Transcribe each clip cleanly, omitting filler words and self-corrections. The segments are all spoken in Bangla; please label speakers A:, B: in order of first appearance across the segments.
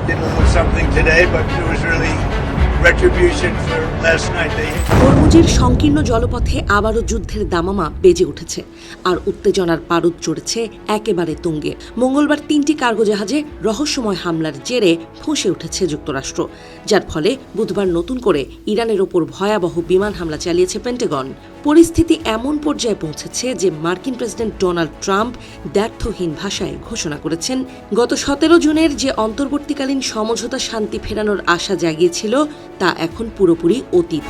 A: dealing with something today, but it was really retribution for last night.
B: হরমুজের সংকীর্ণ জলপথে আবারও যুদ্ধের দামামা বেজে উঠেছে আর উত্তেজনার পারদ চড়েছে একেবারে তুঙ্গে। মঙ্গলবার 3টি কার্গো জাহাজে রহস্যময় হামলার জেরে ফুঁসে উঠেছে যুক্তরাষ্ট্র, যার ফলে বুধবার নতুন করে ইরানের ওপর ভয়াবহ বিমান হামলা চালিয়েছে পেন্টাগন। পরিস্থিতি এমন পর্যায়ে পৌঁছেছে যে মার্কিন প্রেসিডেন্ট ডোনাল্ড ট্রাম্প দ্ব্যর্থহীন ভাষায় ঘোষণা করেছেন, গত 17 জুনের যে অন্তর্বর্তীকালীন সমঝোতা শান্তি ফেরানোর আশা জাগিয়েছিল তা এখন পুরোপুরি অতীত।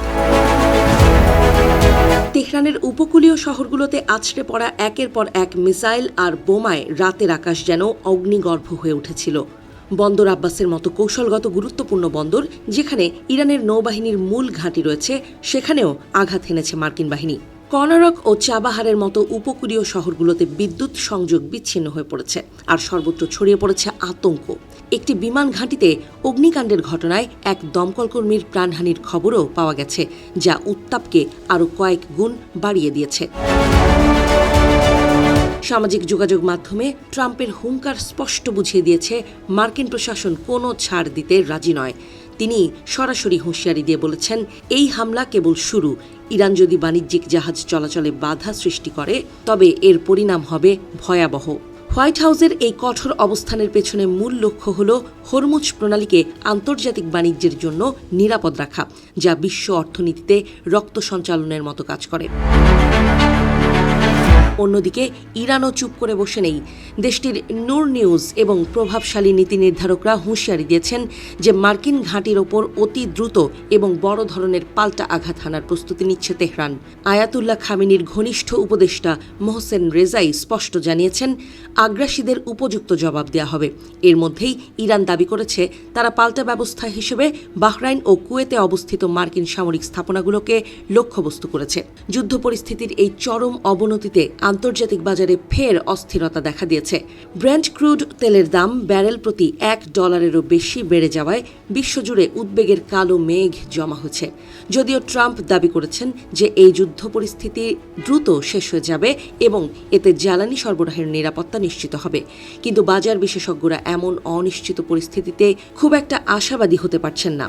B: তেহরানের উপকূলীয় শহরগুলোতে আছড়ে পড়া একের পর এক মিসাইল আর বোমায় রাতের আকাশ যেন অগ্নিগর্ভ হয়ে উঠেছিল। বন্দর আব্বাসের মতো কৌশলগত গুরুত্বপূর্ণ বন্দর, যেখানে ইরানের নৌবাহিনীর মূল ঘাঁটি রয়েছে, সেখানেও আঘাত হেনেছে মার্কিন বাহিনী। কর্নারক ও চাবাহারের মতো উপকূলীয় শহরগুলোতে বিদ্যুৎ সংযোগ বিচ্ছিন্ন হয়ে পড়েছে আর সর্বত্র ছড়িয়ে পড়েছে আতঙ্ক। একটি বিমান ঘাঁটিতে অগ্নিকাণ্ডের ঘটনায় এক দমকল কর্মীর প্রাণহানির খবরও পাওয়া গেছে, যা উত্তাপকে আরও কয়েক গুণ বাড়িয়ে দিয়েছে। সামাজিক যোগাযোগ মাধ্যমে ট্রাম্পের হুঙ্কার স্পষ্ট বুঝিয়ে দিয়েছে মার্কিন প্রশাসন কোনো ছাড় দিতে রাজি নয়। তিনি সরাসরি হুঁশিয়ারি দিয়ে বলেছেন, এই হামলা কেবল শুরু। ইরান যদি বাণিজ্যিক জাহাজ চলাচলে বাধা সৃষ্টি করে তবে এর পরিণাম হবে ভয়াবহ। হোয়াইট হাউসের এই কঠোর অবস্থানের পেছনে মূল লক্ষ্য হল হরমুজ প্রণালীকে আন্তর্জাতিক বাণিজ্যের জন্য নিরাপদ রাখা, যা বিশ্ব অর্থনীতিতে রক্ত সঞ্চালনের মতো কাজ করে। অন্যদিকে ইরানও চুপ করে বসে নেই। দেশটির নূর নিউজ এবং প্রভাবশালী নীতি নির্ধারকরা হুঁশিয়ারি দিয়েছেন যে মার্কিন ঘাঁটির ওপর অতি দ্রুত এবং বড় ধরনের পাল্টা আঘাত হানার প্রস্তুতি নিচ্ছে তেহরান। আয়াতুল্লাহ খামেনির ঘনিষ্ঠ উপদেষ্টা মোহসেন রেজাই স্পষ্ট জানিয়েছেন, আগ্রাসীদের উপযুক্ত জবাব দেওয়া হবে। এর মধ্যেই ইরান দাবি করেছে তারা পাল্টা ব্যবস্থা হিসেবে বাহরাইন ও কুয়েতে অবস্থিত মার্কিন সামরিক স্থাপনাগুলোকে লক্ষ্যবস্তু করেছে। যুদ্ধ পরিস্থিতির এই চরম অবনতিতে আন্তর্জাতিক বাজারে ফের অস্থিরতা দেখা দিয়েছে। ব্রেন্ট ক্রুড তেলের দাম ব্যারেল প্রতি $1 বেশি বেড়ে যাওয়ায় বিশ্বজুড়ে উদ্বেগের কালো মেঘ জমা হয়েছে। যদিও ট্রাম্প দাবি করেছেন যে এই যুদ্ধ পরিস্থিতি দ্রুত শেষ হয়ে যাবে এবং এতে জ্বালানি সরবরাহের নিরাপত্তা নিশ্চিত হবে, কিন্তু বাজার বিশেষজ্ঞরা এমন অনিশ্চিত পরিস্থিতিতে খুব একটা আশাবাদী হতে পারছেন না।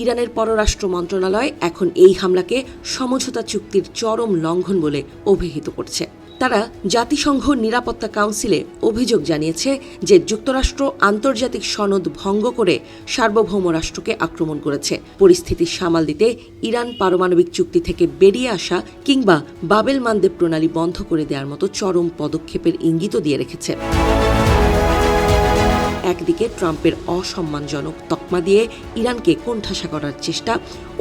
B: ইরানের পররাষ্ট্র মন্ত্রণালয় এখন এই হামলাকে সমঝোতা চুক্তির চরম লঙ্ঘন বলে অভিহিত করছে। তারা জাতিসংঘ নিরাপত্তা কাউন্সিলে অভিযোগ জানিয়েছে যে যুক্তরাষ্ট্র আন্তর্জাতিক সনদ ভঙ্গ করে সার্বভৌম রাষ্ট্রকে আক্রমণ করেছে। পরিস্থিতি সামাল দিতে ইরান পারমাণবিক চুক্তি থেকে বেরিয়ে আসা কিংবা বাবেল মানদেব প্রণালী বন্ধ করে দেওয়ার মতো চরম পদক্ষেপের ইঙ্গিতও দিয়ে রেখেছে। একদিকে ট্রাম্পের অসম্মানজনক তকমা দিয়ে ইরানকে কোণঠাসা করার চেষ্টা,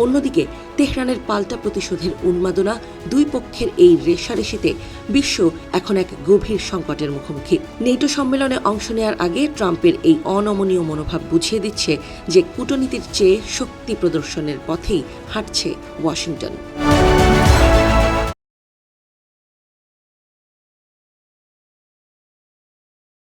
B: অন্যদিকে তেহরানের পাল্টা প্রতিশোধের উন্মাদনা। দুই পক্ষের এই রেষারেষিতে বিশ্ব এখন এক গভীর সংকটের মুখোমুখি। নেটো সম্মেলনে অংশ নেওয়ার আগে ট্রাম্পের এই অনমনীয় মনোভাব বুঝিয়ে দিচ্ছে যে কূটনীতির চেয়ে শক্তি প্রদর্শনের পথেই হাঁটছে ওয়াশিংটন।